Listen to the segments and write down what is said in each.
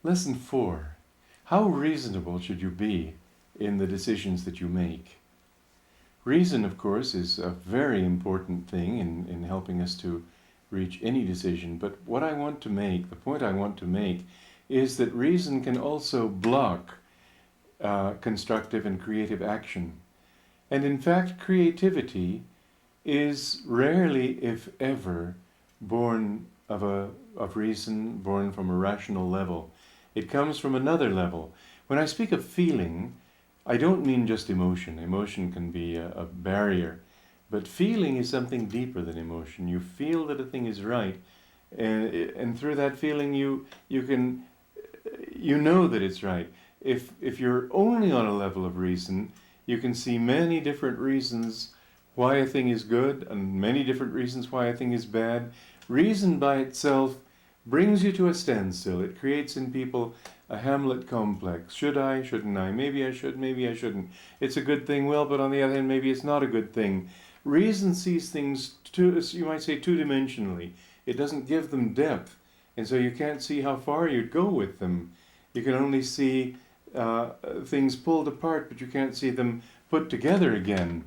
Lesson 4. How reasonable should you be in the decisions that you make? Reason, of course, is a very important thing in helping us to reach any decision. But what I want to make, the point I want to make, is that reason can also block constructive and creative action. And in fact, creativity is rarely, if ever, born of reason, born from a rational level. It comes from another level. When I speak of feeling, I don't mean just emotion. Emotion can be a barrier. But feeling is something deeper than emotion. You feel that a thing is right, and through that feeling you know that it's right. If you're only on a level of reason, you can see many different reasons why a thing is good and many different reasons why a thing is bad. Reason by itself brings you to a standstill. It creates in people a Hamlet complex. Should I? Shouldn't I? Maybe I should, maybe I shouldn't. It's a good thing, well, but on the other hand, maybe it's not a good thing. Reason sees things, you might say, two-dimensionally. It doesn't give them depth, and so you can't see how far you'd go with them. You can only see things pulled apart, but you can't see them put together again.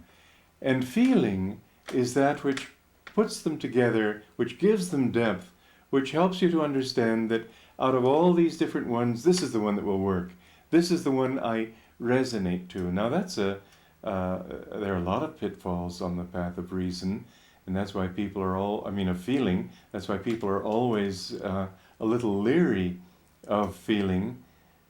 And feeling is that which puts them together, which gives them depth, which helps you to understand that out of all these different ones, this is the one that will work. This is the one I resonate to. Now there are a lot of pitfalls on the path of reason, and that's why people are of feeling, that's why people are always a little leery of feeling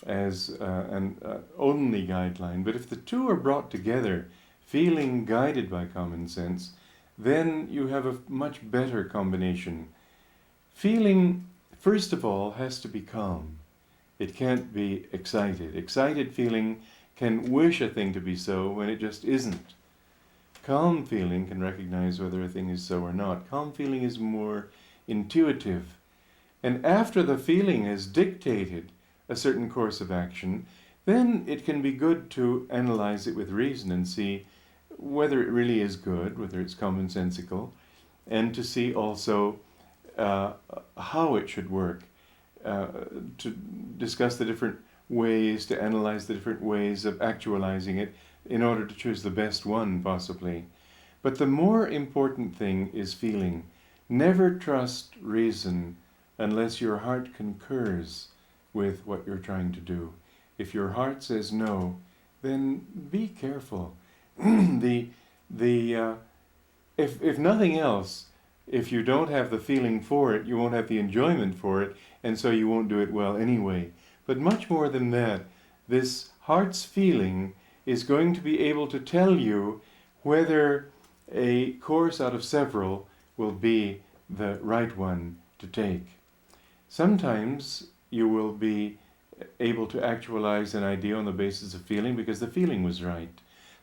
as an only guideline. But if the two are brought together, feeling guided by common sense, then you have a much better combination. Feeling, first of all, has to be calm. It can't be excited. Excited feeling can wish a thing to be so when it just isn't. Calm feeling can recognize whether a thing is so or not. Calm feeling is more intuitive. And after the feeling has dictated a certain course of action, then it can be good to analyze it with reason and see whether it really is good, whether it's commonsensical, and to see also how it should work, to discuss the different ways, to analyze the different ways of actualizing it in order to choose the best one, possibly. But the more important thing is feeling. Never trust reason unless your heart concurs with what you're trying to do. If your heart says no, then be careful. If nothing else, if you don't have the feeling for it, you won't have the enjoyment for it, and so you won't do it well anyway. But much more than that, this heart's feeling is going to be able to tell you whether a course out of several will be the right one to take. Sometimes you will be able to actualize an idea on the basis of feeling because the feeling was right.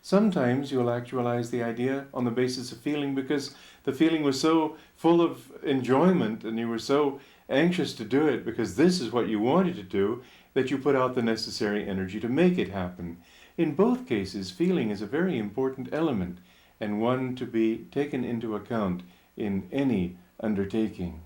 Sometimes you'll actualize the idea on the basis of feeling because the feeling was so full of enjoyment and you were so anxious to do it because this is what you wanted to do that you put out the necessary energy to make it happen. In both cases, feeling is a very important element and one to be taken into account in any undertaking.